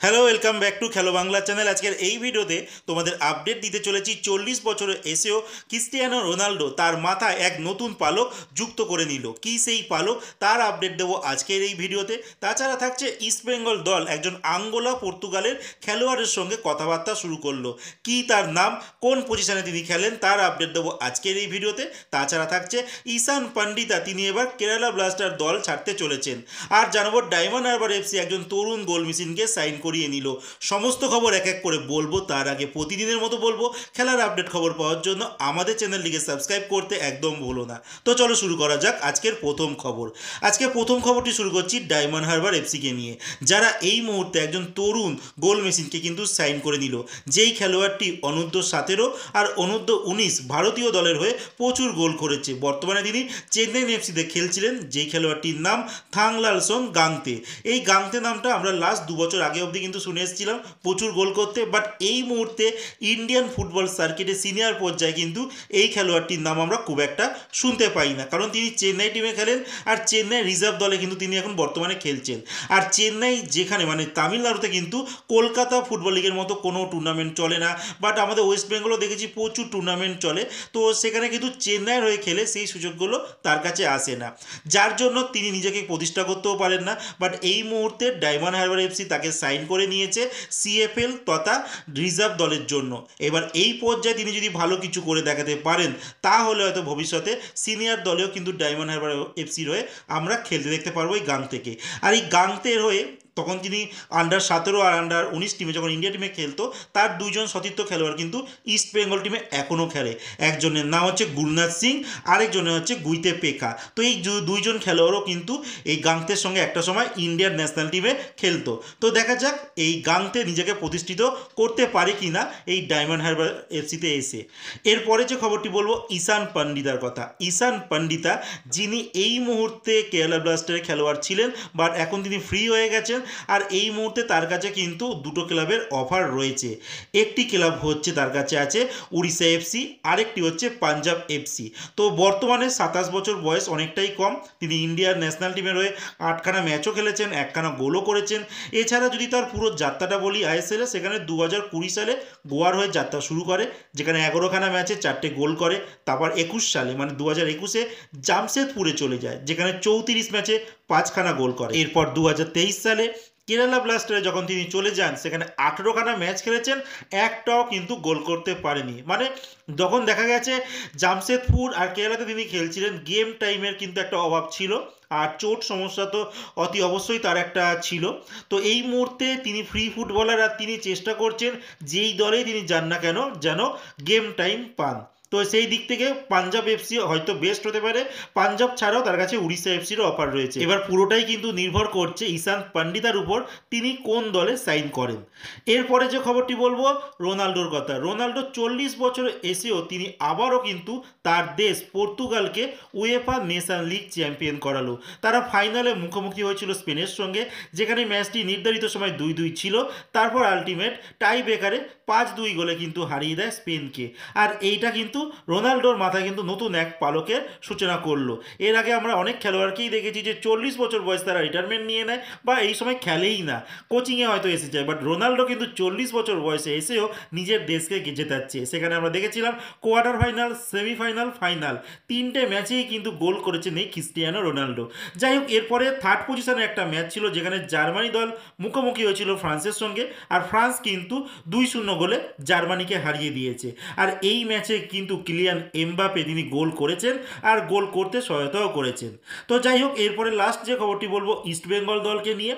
Hello, welcome back to খেলো Bangla channel. আজকের এই ভিডিওতে তোমাদের আপডেট দিতে চলেছি 40 বছরে এসেও ক্রিস্টিয়ানো রোনাল্ডো তার মাথায় এক নতুন পালক যুক্ত করে নিল। কি সেই পালক, তার আপডেট দেবো আজকের এই ভিডিওতে। তাছাড়া থাকছে ইস্টবেঙ্গল দল একজন আঙ্গোলা পর্তুগালের খেলোয়াড়ের সঙ্গে কথাবার্তা শুরু করলো। কি তার নাম, কোন পজিশনে তিনি খেলেন, তার আপডেট দেবো আজকের এই ভিডিওতে। তাছাড়া থাকছে ঈশান পান্ডিতা, তিনি এবার কেরালা ব্লাস্টার দল ছাড়তে চলেছেন। আর জানাবো ডায়মন্ড হারবার এফসি একজন তরুণ গোল মেশিনকে সাইন করিয়ে নিল। সমস্ত খবর এক এক করে বলবো, তার আগে প্রতিদিনের মতো বলবো খেলার আপডেট খবর পাওয়ার জন্য আমাদের চ্যানেলটিকে সাবস্ক্রাইব করতে একদম ভুলো না। তো চলো শুরু করা যাক আজকের প্রথম খবর। আজকে প্রথম খবরটি শুরু করছি ডায়মন্ড হারবার এফসিকে নিয়ে, যারা এই মুহূর্তে একজন তরুণ গোল মেশিনকে কিন্তু সাইন করে নিল। যেই খেলোয়াড়টি অনূর্ধ্ব 17 আর অনূর্ধ্ব 19 ভারতীয় দলের হয়ে প্রচুর গোল করেছে। বর্তমানে তিনি চেন্নাই এফসিতে খেলছিলেন। যেই খেলোয়াড়টির নাম থাংলালসন গাংতে। এই গাংতে নামটা আমরা লাস্ট 2 বছর আগে অবধি কিন্তু শুনে এসেছিলাম প্রচুর গোল করতে, বাট এই মুহূর্তে ইন্ডিয়ান ফুটবল সার্কিটে সিনিয়র পর্যায়ে কিন্তু এই খেলোয়াড়টির নাম আমরা খুব একটা শুনতে পাই না, কারণ তিনি চেন্নাই টিমে খেলেন আর চেন্নাই রিজার্ভ দলে কিন্তু তিনি এখন বর্তমানে খেলছেন। আর চেন্নাই যেখানে মানে তামিলনাড়ুতে কিন্তু কলকাতা ফুটবল লিগের মতো কোনো টুর্নামেন্ট চলে না, বাট আমাদের ওয়েস্ট বেঙ্গলও দেখেছি প্রচুর টুর্নামেন্ট চলে। তো সেখানে কিন্তু চেন্নাইয়ের হয়ে খেলে সেই সুযোগগুলো তার কাছে আসে না, যার জন্য তিনি নিজেকে প্রতিষ্ঠা করতেও পারেন না। বাট এই মুহূর্তে ডায়মন্ড হারবার এফসি তাকে সাইন করে নিয়েছে সিএফএল তথা রিজার্ভ দলের জন্য। এবার এই পর্যায়ে তিনি যদি ভালো কিছু করে দেখাতে পারেন, তাহলে হয়তো ভবিষ্যতে সিনিয়র দলেও কিন্তু ডায়মন্ড হারবার এফসির হয়ে আমরা খেলতে দেখতে পারবো এই গাং থেকে। আর এই গাংতের হয়ে তখন তিনি আন্ডার 17 আর আন্ডার 19 টিমে যখন ইন্ডিয়া টিমে খেলতো, তার দুইজন সতীর্থ খেলোয়াড় কিন্তু ইস্ট বেঙ্গল টিমে এখনও খেলে। একজনের নাম হচ্ছে গুরনাথ সিং, আরেকজনের হচ্ছে গুইতে পেকা। তো এই দুইজন খেলোয়াড়ও কিন্তু এই গাংতের সঙ্গে একটা সময় ইন্ডিয়ান ন্যাশনাল টিমে খেলতো। তো দেখা যাক এই গাংতে নিজেকে প্রতিষ্ঠিত করতে পারে কি না এই ডায়মন্ড হারবার এফসিতে এসে। এরপরে যে খবরটি বলবো ঈশান পান্ডিতার কথা। ঈশান পান্ডিতা, যিনি এই মুহূর্তে কেরালা ব্লাস্টারের খেলোয়াড় ছিলেন, বাট এখন তিনি ফ্রি হয়ে গেছেন। আর এই মুহূর্তে তার কাছে কিন্তু দুটো ক্লাবের অফার রয়েছে। একটি ক্লাব হচ্ছে তার কাছে আছে উড়িষ্যা এফসি, আরেকটি হচ্ছে পাঞ্জাব এফসি। তো বর্তমানে 27 বছর বয়স, অনেকটাই কম। তিনি ইন্ডিয়ার ন্যাশনাল টিমের হয়ে 8খানা ম্যাচও খেলেছেন, 1খানা গোলও করেছেন। এছাড়া যদি তার পুরো যাত্রাটা বলি আইএসএলে, সেখানে 2020 সালে গোয়ার হয়ে যাত্রা শুরু করে, যেখানে 11খানা ম্যাচে 4টে গোল করে। তারপর 21 সালে মানে 2021-এ জামশেদপুরে চলে যায়, যেখানে 34 ম্যাচে 5খানা গোল করে। এরপর 2023 সালে কেরালা ব্লাস্টারে যখন তিনি চলে যান, সেখানে 18খানা ম্যাচ খেলেছেন, একটাও কিন্তু গোল করতে পারেনি। মানে যখন দেখা গেছে জামশেদপুর আর কেরালাতে তিনি খেলছিলেন, গেম টাইমের কিন্তু একটা অভাব ছিল। আর চোট সমস্যা তো অতি অবশ্যই তার একটা ছিল। তো এই মুহূর্তে তিনি ফ্রি ফুটবলার, আর তিনি চেষ্টা করছেন যেই দলেই তিনি যান না কেন যেন গেম টাইম পান। তো সেই দিক থেকে পাঞ্জাব এফসি হয়তো বেস্ট হতে পারে। পাঞ্জাব ছাড়াও তার কাছে উড়িষ্যা এফসিরও অফার রয়েছে। এবার পুরোটাই কিন্তু নির্ভর করছে ঈশান পান্ডিতার উপর, তিনি কোন দলে সাইন করেন। এরপরে যে খবরটি বলবো রোনাল্ডোর কথা। রোনাল্ডো 40 বছর এসেও তিনি আবারও কিন্তু তার দেশ পর্তুগালকে উয়েফা নেশন লিগ চ্যাম্পিয়ন করালো। তারা ফাইনালে মুখোমুখি হয়েছিল স্পেনের সঙ্গে, যেখানে ম্যাচটি নির্ধারিত সময় 2-2 ছিল। তারপর আলটিমেট টাই ব্রেকারে 5-2 গোলে কিন্তু হারিয়ে দেয় স্পেনকে। আর এইটা কিন্তু রোনাল্ডোর মাথায় কিন্তু নতুন এক পালকের সূচনা করলো। এর আগে আমরা অনেক খেলোয়াড়কেই দেখেছি যে 40 বছর বয়স তারা রিটায়ারমেন্ট নিয়ে নেয় বা এই সময় খেলেই না, কোচিংয়ে হয়তো এসে যায়। বাট রোনাল্ডো কিন্তু 40 বছর বয়সে এসেও নিজের দেশকে জেতাচ্ছে। সেখানে আমরা দেখেছিলাম কোয়ার্টার ফাইনাল, সেমিফাইনাল, ফাইনাল, 3টে ম্যাচেই কিন্তু গোল করেছেন এই ক্রিস্টিয়ানো রোনাল্ডো। যাই হোক, এরপরে থার্ড পজিশনে একটা ম্যাচ ছিল, যেখানে জার্মানি দল মুখোমুখি হয়েছিল ফ্রান্সের সঙ্গে, আর ফ্রান্স কিন্তু 2-0 গোলে জার্মানিকে হারিয়ে দিয়েছে। আর এই ম্যাচে কিন্তু কিলিয়ান এমবাপে তিনি গোল করেছেন আর গোল করতে সহায়তাও করেছেন। তো যাই হোক, এরপরে লাস্ট যে খবরটি বলবো ইস্টবেঙ্গল দলকে নিয়ে।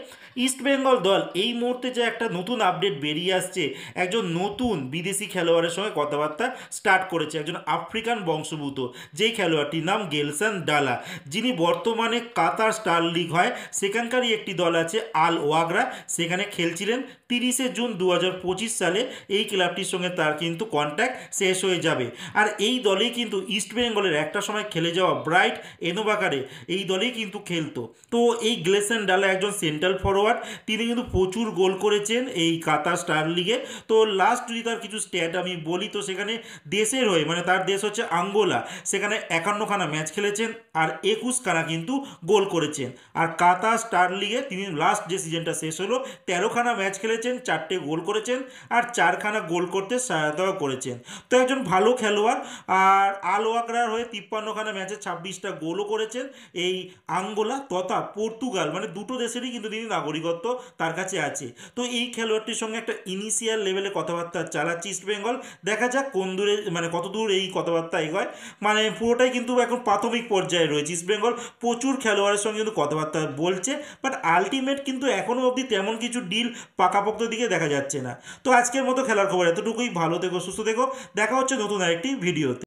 ইস্টবেঙ্গল দল এই মুহূর্তে যে একটা নতুন আপডেট বেরিয়ে আসছে, একজন নতুন বিদেশি খেলোয়াড়ের সঙ্গে কথাবার্তা স্টার্ট করেছে, একজন আফ্রিকান বংশোদ্ভূত, যেই খেলোয়াড়টির নাম গেলসান ডালা, যিনি বর্তমানে কাতার স্টার লিগ হয় সেখানকারই একটি দল আছে আল ওয়াগরা, সেখানে খেলছিলেন। 30শে জুন 2025 সালে এই ক্লাবটির সঙ্গে তার কিন্তু কন্ট্যাক্ট শেষ হয়ে যাবে। আর এই দলেই কিন্তু ইস্টবেঙ্গলের একটা সময় খেলে যাওয়া ব্রাইট এনোবাকারে এই দলেই কিন্তু খেলতো। তো এই গ্লেসন ডালা একজন সেন্ট্রাল ফরওয়ার্ড, তিনি কিন্তু প্রচুর গোল করেছেন এই কাতার স্টার লিগে। তো লাস্ট যদি তার কিছু স্ট্যাট আমি বলি, তো সেখানে দেশের হয়ে মানে তার দেশ হচ্ছে আঙ্গোলা, সেখানে 51খানা ম্যাচ খেলেছেন আর 21খানা কিন্তু গোল করেছেন। আর কাতার স্টার লিগে তিনি লাস্ট যে সিজনটা শেষ হলো 13খানা ম্যাচ খেলেছেন, 4টে গোল করেছেন আর 4খানা গোল করতে সহায়তাও করেছেন। তো একজন ভালো খেলোয়াড়। আর আল ওয়াকরার হয়ে 53খানা ম্যাচে 26টা গোলও করেছেন এই আঙ্গোলা তথা পর্তুগাল, মানে দুটো দেশেরই কিন্তু তিনি নাগরিকত্ব তার কাছে আছে। তো এই খেলোয়াড়টির সঙ্গে একটা ইনিশিয়াল লেভেলে কথাবার্তা চালাচ্ছে ইস্টবেঙ্গল, দেখা যাক কোন দূরে মানে কত দূর এই কথাবার্তা এগোয়। মানে পুরোটাই কিন্তু এখন প্রাথমিক পর্যায়ে রয়েছে, ইস্টবেঙ্গল প্রচুর খেলোয়াড়ের সঙ্গে কিন্তু কথাবার্তা বলছে, বাট আলটিমেট কিন্তু এখনও অবধি তেমন কিছু ডিল পাকাপোক্ত দিকে দেখা যাচ্ছে না। তো আজকের মতো খেলার খবর এতটুকুই। ভালো থেকো, সুস্থ থেকো, দেখা হচ্ছে নতুন আরেকটি ভিডিওতে।